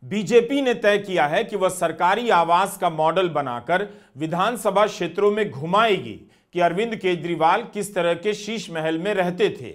BJP ने तय किया है कि वह सरकारी आवास का मॉडल बनाकर विधानसभा क्षेत्रों में घुमाएगी कि अरविंद केजरीवाल किस तरह के शीश महल में रहते थे।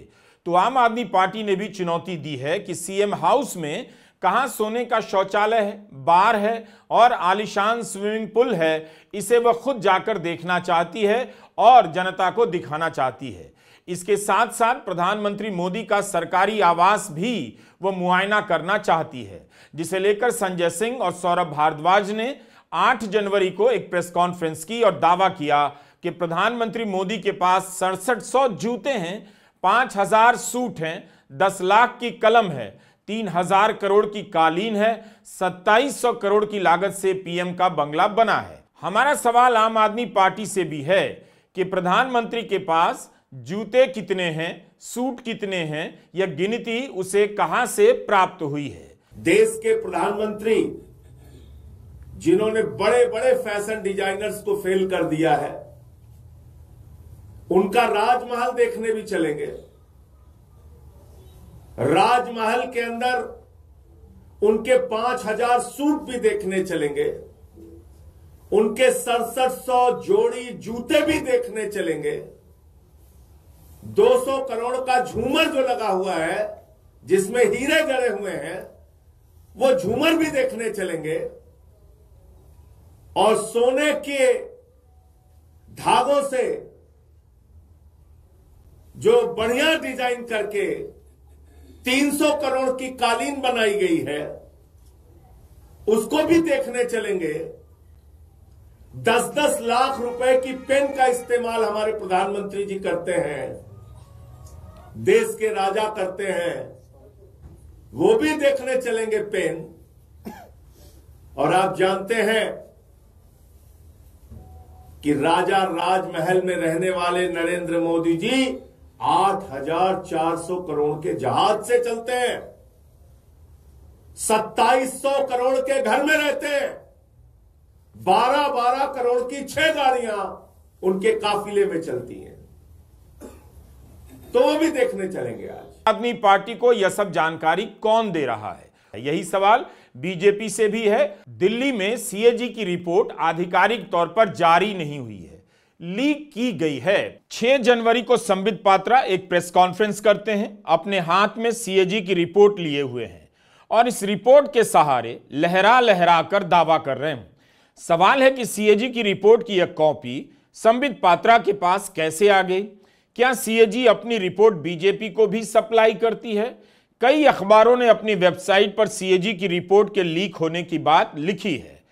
तो आम आदमी पार्टी ने भी चुनौती दी है कि सीएम हाउस में कहां सोने का शौचालय है, बार है और आलीशान स्विमिंग पूल है, इसे वह खुद जाकर देखना चाहती है और जनता को दिखाना चाहती है। इसके साथ साथ प्रधानमंत्री मोदी का सरकारी आवास भी वह मुआयना करना चाहती है, जिसे लेकर संजय सिंह और सौरभ भारद्वाज ने 8 जनवरी को एक प्रेस कॉन्फ्रेंस की और दावा किया कि प्रधानमंत्री मोदी के पास 6700 जूते हैं, 5000 सूट हैं, 10 लाख की कलम है, 3000 करोड़ की कालीन है, 2700 करोड़ की लागत से पीएम का बंगला बना है। हमारा सवाल आम आदमी पार्टी से भी है कि प्रधानमंत्री के पास जूते कितने हैं, सूट कितने हैं, यह गिनती उसे कहां से प्राप्त हुई है। देश के प्रधानमंत्री जिन्होंने बड़े बड़े फैशन डिजाइनर्स को फेल कर दिया है, उनका राजमहल देखने भी चलेंगे। राजमहल के अंदर उनके 5000 सूट भी देखने चलेंगे, उनके 6700 जोड़ी जूते भी देखने चलेंगे, 200 करोड़ का झूमर जो लगा हुआ है जिसमें हीरे जड़े हुए हैं, वो झूमर भी देखने चलेंगे और सोने के धागों से जो बढ़िया डिजाइन करके 300 करोड़ की कालीन बनाई गई है, उसको भी देखने चलेंगे। 10-10 लाख रुपए की पेन का इस्तेमाल हमारे प्रधानमंत्री जी करते हैं, देश के राजा करते हैं, वो भी देखने चलेंगे पेन। और आप जानते हैं कि राजा राजमहल में रहने वाले नरेंद्र मोदी जी 8400 करोड़ के जहाज से चलते हैं, 2700 करोड़ के घर में रहते हैं, 12-12 करोड़ की 6 गाड़ियां उनके काफिले में चलती हैं, तो वो भी देखने चलेंगे। आज आदमी पार्टी को यह सब जानकारी कौन दे रहा है, यही सवाल बीजेपी से भी है। दिल्ली में सीएजी की रिपोर्ट आधिकारिक तौर पर जारी नहीं हुई है, लीक की गई है। 6 जनवरी को संबित पात्रा एक प्रेस कॉन्फ्रेंस करते हैं, अपने हाथ में सीएजी की रिपोर्ट लिए हुए हैं और इस रिपोर्ट के सहारे लहरा लहरा कर दावा कर रहे हैं। सवाल है कि सीएजी की रिपोर्ट की यह कॉपी संबित पात्रा के पास कैसे आ गई? क्या सीएजी अपनी रिपोर्ट बीजेपी को भी सप्लाई करती है? कई अखबारों ने अपनी वेबसाइट पर सीएजी की रिपोर्ट के लीक होने की बात लिखी है।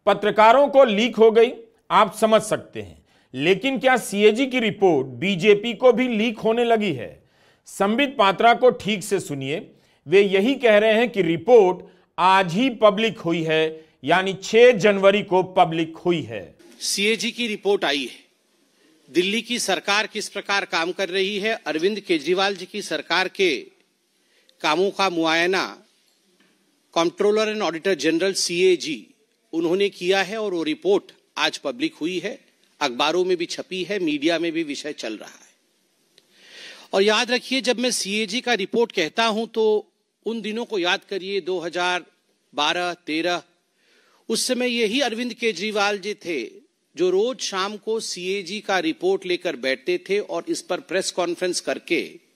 पत्रकारों को लीक हो गई, आप समझ सकते हैं, लेकिन क्या सीएजी की रिपोर्ट बीजेपी को भी लीक होने लगी है? संबित पात्रा को ठीक से सुनिए, वे यही कह रहे हैं कि रिपोर्ट आज ही पब्लिक हुई है, यानी 6 जनवरी को पब्लिक हुई है। सीएजी की रिपोर्ट आई है, दिल्ली की सरकार किस प्रकार काम कर रही है, अरविंद केजरीवाल जी की सरकार के कामों का मुआयना controller and auditor general CAG उन्होंने किया है और वो रिपोर्ट आज पब्लिक हुई है, अखबारों में भी छपी है, मीडिया में भी विषय चल रहा है। और याद रखिए, जब मैं सीएजी का रिपोर्ट कहता हूं तो उन दिनों को याद करिए, 2012-13, उस समय यही अरविंद केजरीवाल जी थे जो रोज शाम को सीएजी का रिपोर्ट लेकर बैठते थे और इस पर प्रेस कॉन्फ्रेंस करके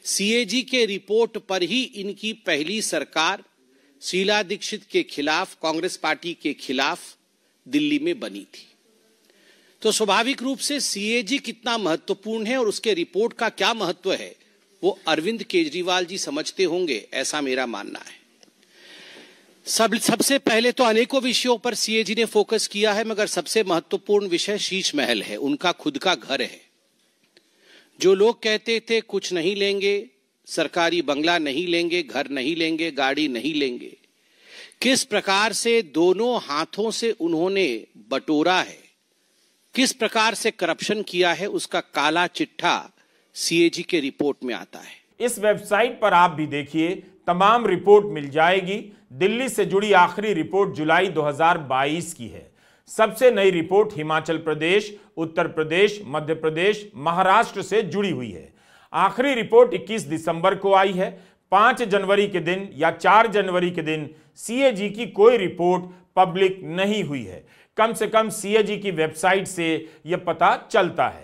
सीएजी के रिपोर्ट पर ही इनकी पहली सरकार शीला दीक्षित के खिलाफ, कांग्रेस पार्टी के खिलाफ दिल्ली में बनी थी। तो स्वाभाविक रूप से सीएजी कितना महत्वपूर्ण है और उसके रिपोर्ट का क्या महत्व है, वो अरविंद केजरीवाल जी समझते होंगे, ऐसा मेरा मानना है। सबसे पहले तो अनेकों विषयों पर सीएजी ने फोकस किया है, मगर सबसे महत्वपूर्ण विषय शीश महल है, उनका खुद का घर है। जो लोग कहते थे कुछ नहीं लेंगे, सरकारी बंगला नहीं लेंगे, घर नहीं लेंगे, गाड़ी नहीं लेंगे, किस प्रकार से दोनों हाथों से उन्होंने बटोरा है, किस प्रकार से करप्शन किया है, उसका काला चिट्ठा सीएजी के रिपोर्ट में आता है। इस वेबसाइट पर आप भी देखिए, तमाम रिपोर्ट मिल जाएगी। दिल्ली से जुड़ी आखिरी रिपोर्ट जुलाई 2022 की है। सबसे नई रिपोर्ट हिमाचल प्रदेश, उत्तर प्रदेश, मध्य प्रदेश, महाराष्ट्र से जुड़ी हुई है। आखिरी रिपोर्ट 21 दिसंबर को आई है। 5 जनवरी के दिन या 4 जनवरी के दिन सीएजी की कोई रिपोर्ट पब्लिक नहीं हुई है। कम से कम सीएजी की वेबसाइट से यह पता चलता है।